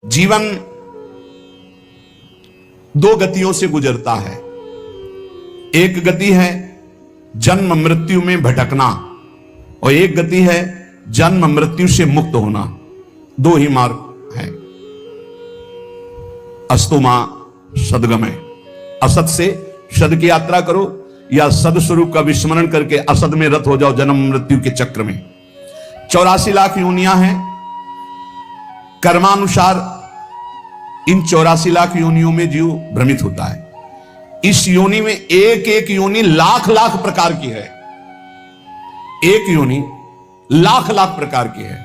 जीवन दो गतियों से गुजरता है। एक गति है जन्म मृत्यु में भटकना और एक गति है जन्म मृत्यु से मुक्त होना। दो ही मार्ग है। अस्तु मां सदगमय, असत से सद की यात्रा करो या सद स्वरूप का विस्मरण करके असद में रत हो जाओ जन्म मृत्यु के चक्र में। 84 लाख योनियां हैं। कर्मानुसार इन 84 लाख योनियों में जीव भ्रमित होता है। इस योनि में एक एक योनि लाख लाख प्रकार की है। एक योनि लाख लाख प्रकार की है।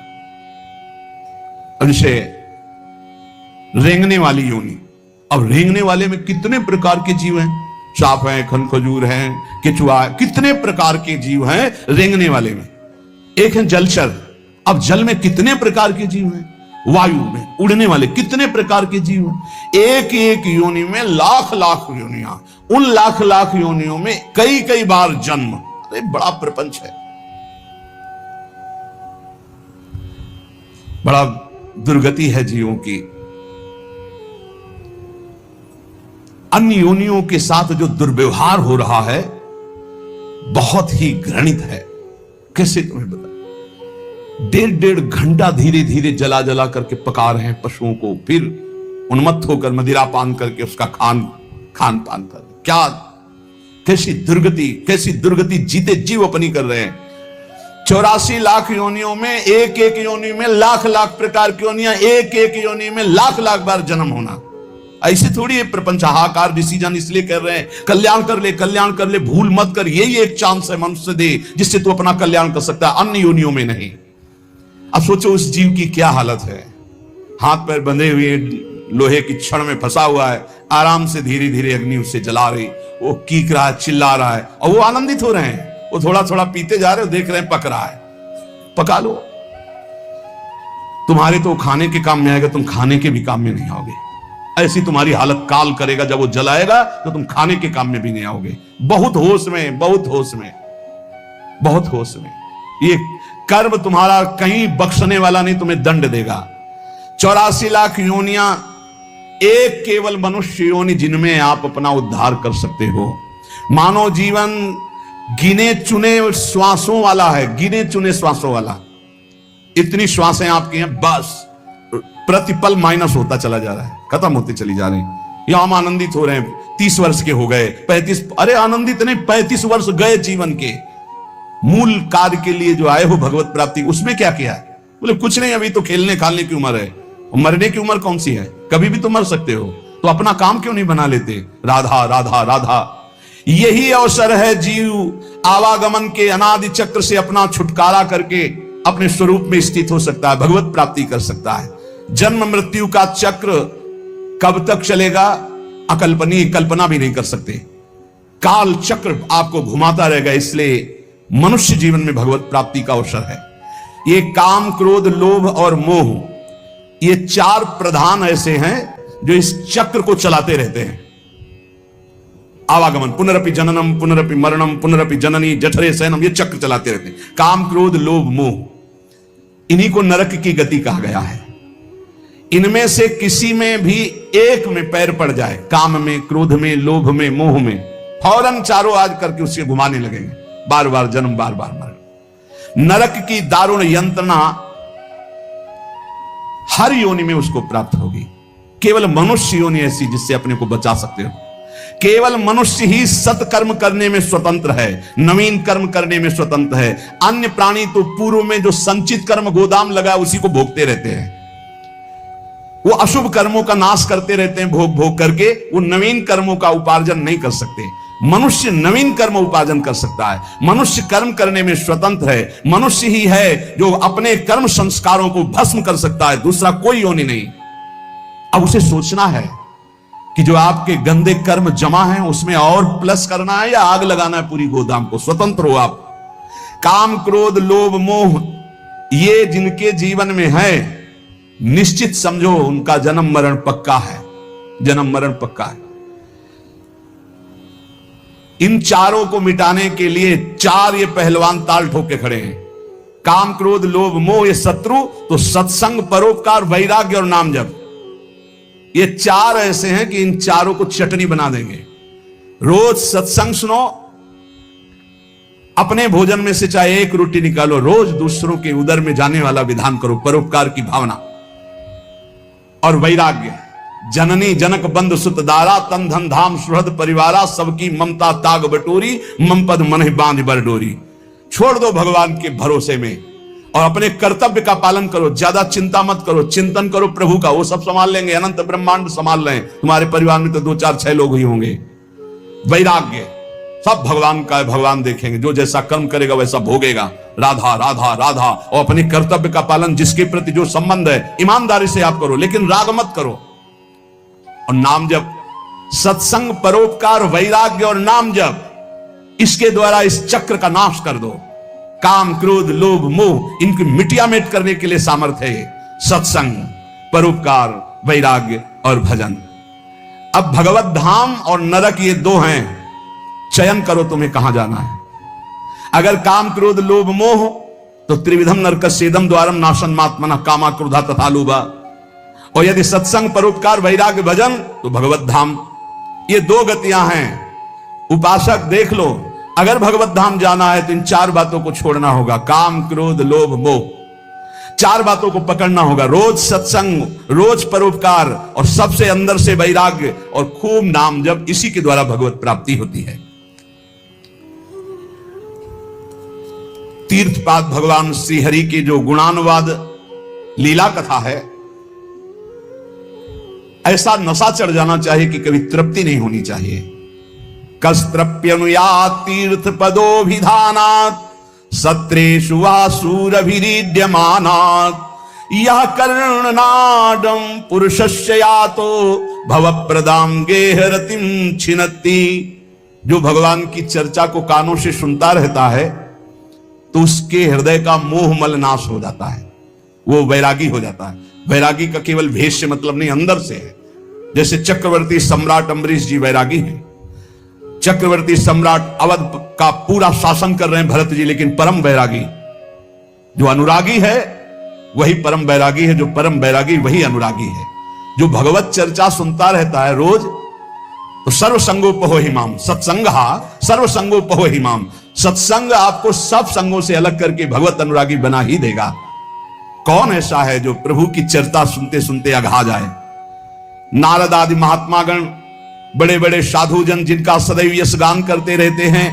जैसे रेंगने वाली योनि, अब रेंगने वाले में कितने प्रकार के जीव हैं? सांप हैं, खनखजूर हैं, केचुआ, कितने प्रकार के जीव हैं रेंगने वाले में। एक है जलचर, अब जल में कितने प्रकार के जीव हैं। वायु में उड़ने वाले कितने प्रकार के जीव हैं। एक एक योनि में लाख लाख योनियां, उन लाख लाख योनियों में कई कई बार जन्म। अरे बड़ा प्रपंच है, बड़ा दुर्गति है जीवों की। अन्य योनियों के साथ जो दुर्व्यवहार हो रहा है बहुत ही घृणित है। कैसे तुम्हें बता, 1.5 घंटा धीरे धीरे जला जला करके पका रहे हैं पशुओं को, फिर उन्मत्त होकर मदिरा पान करके उसका खान पान कर, क्या कैसी दुर्गति जीते जीव अपनी कर रहे हैं। 84 लाख योनियों में एक एक योनि में लाख लाख प्रकार की योनियां, एक एक योनि में लाख लाख बार जन्म होना। ऐसे थोड़ी है प्रपंच। हाहाकार ऋषिजन इसलिए कर रहे हैं कल्याण कर ले, भूल मत कर। यही एक चांस है मनुष्य दे जिससे तू अपना कल्याण कर सकता है, अन्य योनियों में नहीं। अब सोचो उस जीव की क्या हालत है। हाथ पैर बंधे हुए लोहे की छड़ में फंसा हुआ है, आराम से धीरे धीरे अग्नि उससे जला रही, वो कीक रहा है, चिल्ला रहा है और वो आनंदित हो रहे हैं। वो थोड़ा थोड़ा पीते जा रहे हो, देख रहे हैं पक रहा है। पका लो, तुम्हारे तो खाने के काम में आएगा, तुम खाने के भी काम में नहीं आओगे। ऐसी तुम्हारी हालत काल करेगा, जब वो जलाएगा तो तुम खाने के काम में भी नहीं आओगे। बहुत होश में, बहुत होश में, बहुत होश में। ये कर्म तुम्हारा कहीं बख्शने वाला नहीं, तुम्हें दंड देगा। 84 लाख योनियां, एक केवल मनुष्य योनि जिनमें आप अपना उद्धार कर सकते हो। मानव जीवन गिने चुने श्वासों वाला है, गिने चुने श्वासों वाला। इतनी श्वासें आपकी हैं, बस प्रतिपल माइनस होता चला जा रहा है, खत्म होती चली जा रही। यहां हम आनंदित हो रहे हैं, 30 वर्ष के हो गए, 35, अरे आनंदित नहीं, 35 वर्ष गए जीवन के। मूल कार्य के लिए जो आए हो भगवत प्राप्ति, उसमें क्या किया है? बोले कुछ नहीं, अभी तो खेलने खालने की उम्र है। मरने की उम्र कौन सी है? कभी भी तो मर सकते हो, तो अपना काम क्यों नहीं बना लेते? राधा राधा राधा। यही अवसर है जीव आवागमन के अनादि चक्र से अपना छुटकारा करके अपने स्वरूप में स्थित हो सकता है, भगवत प्राप्ति कर सकता है। जन्म मृत्यु का चक्र कब तक चलेगा अकल्पनीय, कल्पना भी नहीं कर सकते। काल चक्र आपको घुमाता रहेगा। इसलिए मनुष्य जीवन में भगवत प्राप्ति का अवसर है। ये काम, क्रोध, लोभ और मोह, ये 4 प्रधान ऐसे हैं जो इस चक्र को चलाते रहते हैं। आवागमन, पुनरपि जननम पुनरपि मरणम पुनरपि जननी जठरे शयनम, ये चक्र चलाते रहते हैं। काम, क्रोध, लोभ, मोह, इन्हीं को नरक की गति कहा गया है। इनमें से किसी में भी एक में पैर पड़ जाए, काम में, क्रोध में, लोभ में, मोह में, फौरन चारों आज करके उससे घुमाने लगेंगे। बार बार जन्म, बार बार मरण। नरक की दारुण यंत्रणा हर योनि में उसको प्राप्त होगी। केवल मनुष्य योनि ऐसी जिससे अपने को बचा सकते हो। केवल मनुष्य ही सत्कर्म करने में स्वतंत्र है, नवीन कर्म करने में स्वतंत्र है। अन्य प्राणी तो पूर्व में जो संचित कर्म गोदाम लगा उसी को भोगते रहते हैं। वो अशुभ कर्मों का नाश करते रहते हैं, भोग भोग करके। वो नवीन कर्मों का उपार्जन नहीं कर सकते। मनुष्य नवीन कर्म उपार्जन कर सकता है। मनुष्य कर्म करने में स्वतंत्र है। मनुष्य ही है जो अपने कर्म संस्कारों को भस्म कर सकता है, दूसरा कोई योनि नहीं। अब उसे सोचना है कि जो आपके गंदे कर्म जमा हैं उसमें और प्लस करना है या आग लगाना है पूरी गोदाम को। स्वतंत्र हो आप। काम, क्रोध, लोभ, मोह, ये जिनके जीवन में है, निश्चित समझो उनका जन्म मरण पक्का है। जन्म मरण पक्का है। इन चारों को मिटाने के लिए 4 ये पहलवान ताल ठोक के खड़े हैं। काम, क्रोध, लोभ, मोह ये शत्रु, तो सत्संग, परोपकार, वैराग्य और नाम जप, ये चार ऐसे हैं कि इन चारों को चटनी बना देंगे। रोज सत्संग सुनो, अपने भोजन में से चाहे एक रोटी निकालो, रोज दूसरों के उदर में जाने वाला विधान करो, परोपकार की भावना और वैराग्य। जननी जनक बंधु सुत दारा, तन धन धाम सुहृद परिवारा, सबकी ममता ताग बटोरी, मम पद मन बांध बर डोरी। छोड़ दो भगवान के भरोसे में और अपने कर्तव्य का पालन करो। ज्यादा चिंता मत करो, चिंतन करो प्रभु का, वो सब संभाल लेंगे। अनंत ब्रह्मांड संभाल रहे हैं। तुम्हारे परिवार में तो 2 4 6 लोग ही होंगे। वैराग्य, सब भगवान का है, भगवान देखेंगे। जो जैसा कर्म करेगा वैसा भोगेगा। राधा राधा राधा। और अपने कर्तव्य का पालन, जिसके प्रति जो संबंध है ईमानदारी से आप करो, लेकिन राग मत करो। और नाम जप, सत्संग, परोपकार, वैराग्य और नाम जप, इसके द्वारा इस चक्र का नाश कर दो। काम, क्रोध, लोभ, मोह, इनकी मिटिया मेट करने के लिए सामर्थ्य है सत्संग, परोपकार, वैराग्य और भजन। अब भगवत धाम और नरक ये 2 हैं। चयन करो तुम्हें कहां जाना है। अगर काम, क्रोध, लोभ, मोह तो त्रिविधम नरकस्येदम द्वारम नाशन मात्मना कामा क्रोधा तथा लोभा। और यदि सत्संग, परोपकार, वैराग्य, भजन तो भगवत धाम। ये 2 गतियां हैं। उपासक देख लो, अगर भगवत धाम जाना है तो इन 4 बातों को छोड़ना होगा। काम, क्रोध, लोभ, मोह, 4 बातों को पकड़ना होगा। रोज सत्संग, रोज परोपकार और सबसे अंदर से वैराग्य और खूब नाम जप, इसी के द्वारा भगवत प्राप्ति होती है। तीर्थपाद भगवान श्री हरि की जो गुणानुवाद लीला कथा है, ऐसा नशा चढ़ जाना चाहिए कि कभी तृप्ति नहीं होनी चाहिए। कस्त्रप्यनुयात तीर्थ पदोभिधानात् सत्रेषु वासुरभिरीड्यमानात् यः कर्णनादं पुरुषस्य यातो भवप्रदां गेहरतिं छिनत्ति। जो भगवान की चर्चा को कानों से सुनता रहता है तो उसके हृदय का मोह मल नाश हो जाता है, वो वैरागी हो जाता है। वैरागी का केवल भेष से मतलब नहीं, अंदर से है। जैसे चक्रवर्ती सम्राट अम्बरीश जी वैरागी हैं। चक्रवर्ती सम्राट अवध का पूरा शासन कर रहे हैं भरत जी, लेकिन परम वैरागी। जो अनुरागी है वही परम वैरागी है, जो परम वैरागी वही अनुरागी है। जो भगवत चर्चा सुनता रहता है रोज, तो सर्वसंगोपहो हिमाम, सत्संगहा सर्वसंगोपहो हिमाम। सत्संग आपको सब संगों से अलग करके भगवत अनुरागी बना ही देगा। कौन ऐसा है जो प्रभु की चर्चा सुनते सुनते अघा जाए। नारद आदि महात्मागण, बड़े बड़े साधुजन जिनका सदैव यश गान करते रहते हैं,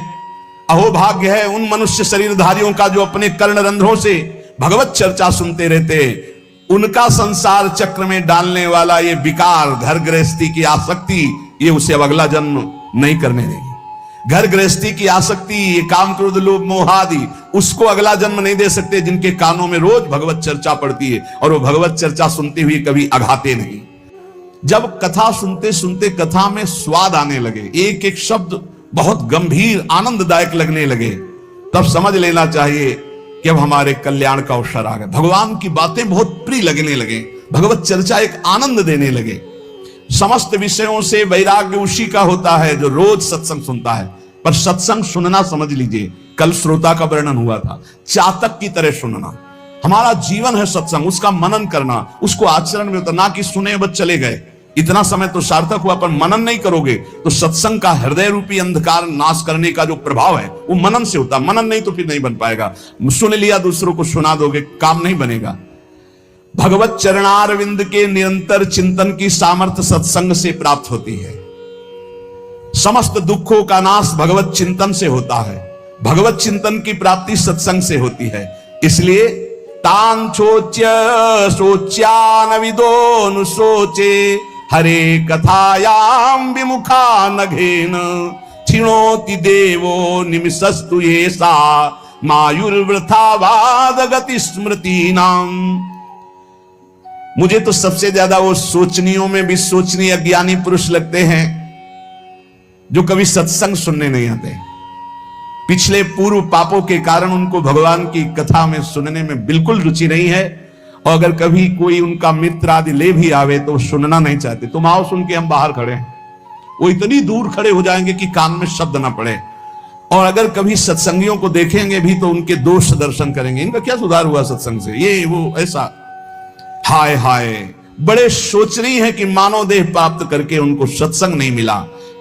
अहोभाग्य है उन मनुष्य शरीरधारियों का जो अपने कर्ण रंध्रों से भगवत चर्चा सुनते रहते। उनका संसार चक्र में डालने वाला ये विकार, घर गृहस्थी की आसक्ति, ये उसे अब अगला जन्म नहीं करने देगी। घर गृहस्थी की आसक्ति, ये काम, क्रोध, लोभ, मोह आदि, उसको अगला जन्म नहीं दे सकते जिनके कानों में रोज भगवत चर्चा पड़ती है और वो भगवत चर्चा सुनते हुए कभी अघाते नहीं। जब कथा सुनते सुनते कथा में स्वाद आने लगे, एक एक शब्द बहुत गंभीर आनंददायक लगने लगे, तब समझ लेना चाहिए कि अब हमारे कल्याण का अवसर आ गया। भगवान की बातें बहुत प्रिय लगने लगे, भगवत चर्चा एक आनंद देने लगे। समस्त विषयों से वैराग्य उसी का होता है जो रोज सत्संग सुनता है। पर सत्संग सुनना, समझ लीजिए, कल श्रोता का वर्णन हुआ था, चातक की तरह सुनना। हमारा जीवन है सत्संग, उसका मनन करना, उसको आचरण में उतारना, कि सुने बस चले गए, इतना समय तो सार्थक हुआ, पर मनन नहीं करोगे तो सत्संग का हृदय रूपी अंधकार नाश करने का जो प्रभाव है वो मनन से होता। मनन नहीं तो फिर नहीं बन पाएगा। सुन लिया, दूसरों को सुना दोगे, काम नहीं बनेगा। भगवत चरणारविंद के निरंतर चिंतन की सामर्थ्य सत्संग से प्राप्त होती है। समस्त दुखों का नाश भगवत चिंतन से होता है। भगवत चिंतन की प्राप्ति सत्संग से होती है। इसलिए तान सोच्य सोच्यान विदोनु सोचे हरे कथायाम विमुखा नघेन क्षिणोति देवो निमिषस्तु येषा मायुर्वृथावाद गति स्मृतीनाम। मुझे तो सबसे ज्यादा वो सोचनियों में भी सोचनीय अज्ञानी पुरुष लगते हैं जो कभी सत्संग सुनने नहीं आते। पिछले पूर्व पापों के कारण उनको भगवान की कथा में सुनने में बिल्कुल रुचि नहीं है, और अगर कभी कोई उनका मित्र आदि ले भी आवे तो सुनना नहीं चाहते। तुम आओ, सुन के हम बाहर खड़े हैं। वो इतनी दूर खड़े हो जाएंगे कि कान में शब्द ना पड़े। और अगर कभी सत्संगियों को देखेंगे भी तो उनके दोष दर्शन करेंगे, इनका क्या सुधार हुआ सत्संग से, ये वो ऐसा। हाय हाय, बड़े शोचनीय है कि मानव देह प्राप्त करके उनको सत्संग नहीं मिला।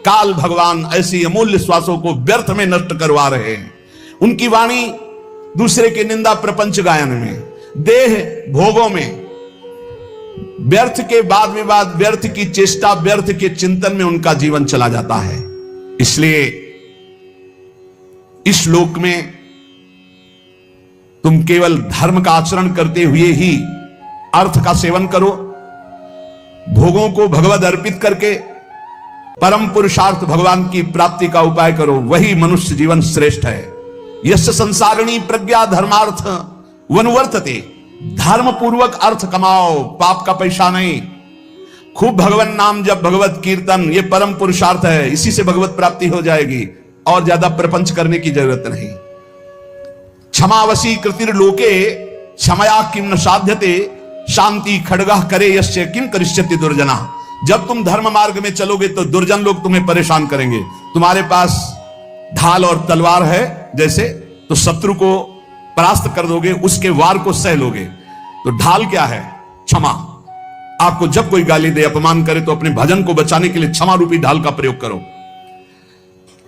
काल भगवान ऐसी अमूल्य श्वासों को व्यर्थ में नष्ट करवा रहे हैं। उनकी वाणी दूसरे के निंदा प्रपंच गायन में, देह भोगों में, व्यर्थ के बाद में व्यर्थ की चेष्टा, व्यर्थ के चिंतन में उनका जीवन चला जाता है। इसलिए इस लोक में तुम केवल धर्म का आचरण करते हुए ही अर्थ का सेवन करो, भोगों को भगवद अर्पित करके परम पुरुषार्थ भगवान की प्राप्ति का उपाय करो, वही मनुष्य जीवन श्रेष्ठ है। यस्य संसारिणी प्रज्ञा धर्मार्थ वनुवर्तते, धर्म पूर्वक अर्थ कमाओ, पाप का पैसा नहीं। खूब भगवान नाम जब, भगवत कीर्तन, ये परम पुरुषार्थ है, इसी से भगवत प्राप्ति हो जाएगी और ज्यादा प्रपंच करने की जरूरत नहीं। क्षमावशी कृतिर्लोके क्षमया किम न साध्यते, शांति खड्गः करे यस्य किम करिष्यति दुर्जना। जब तुम धर्म मार्ग में चलोगे तो दुर्जन लोग तुम्हें परेशान करेंगे। तुम्हारे पास ढाल और तलवार है जैसे, तो शत्रु को परास्त कर दोगे, उसके वार को सह लोगे। तो ढाल क्या है? क्षमा। आपको जब कोई गाली दे, अपमान करे, तो अपने भजन को बचाने के लिए क्षमा रूपी ढाल का प्रयोग करो।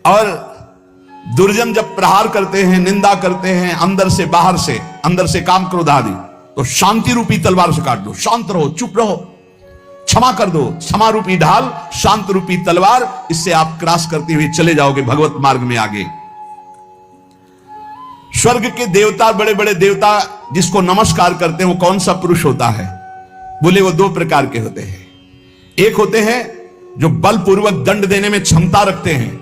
और दुर्जन जब प्रहार करते हैं, निंदा करते हैं, अंदर से काम क्रोध आदि, तो शांति रूपी तलवार से काट दो। शांत रहो, चुप रहो, क्षमा कर दो। क्षमा रूपी ढाल, शांत रूपी तलवार, इससे आप क्रॉस करते हुए चले जाओगे भगवत मार्ग में आगे। स्वर्ग के देवता, बड़े बड़े देवता जिसको नमस्कार करते हैं, वो कौन सा पुरुष होता है? बोले वो दो प्रकार के होते हैं। एक होते हैं जो बलपूर्वक दंड देने में क्षमता रखते हैं,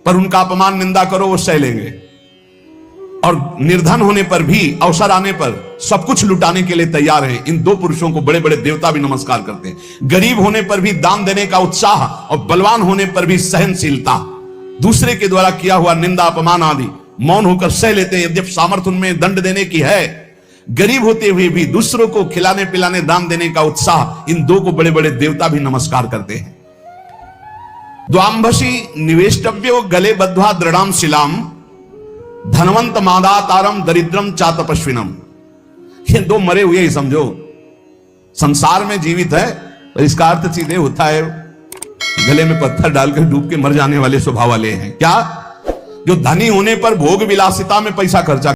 पर उनका अपमान निंदा करो वो सह लेंगे, और निर्धन होने पर भी, अवसर आने पर सब कुछ लुटाने के लिए तैयार हैं। इन दो पुरुषों को बड़े बड़े देवता भी नमस्कार करते हैं। गरीब होने पर भी दान देने का उत्साह, और बलवान होने पर भी सहनशीलता। दूसरे के द्वारा किया हुआ निंदा, अपमान आदि मौन होकर सह लेते हैं, यद्यपि सामर्थ्य उनमें दंड देने की है। गरीब होते हुए भी दूसरों को खिलाने पिलाने, दान देने का उत्साह, इन दो को बड़े बड़े देवता भी नमस्कार करते हैं। द्वांभसी निवेष्टव्यो गले बद्ध्वा दृढ़ाम शिलाम, धनवंत मादातारम दरिद्रम चातपस्विनम। ये दो मरे हुए ही समझो, संसार में जीवित है, पर इसका अर्थ सीधे होता है गले में पत्थर डालकर डूब के मर जाने वाले स्वभाव वाले हैं। क्या? जो धनी होने पर भोग विलासिता में पैसा खर्चा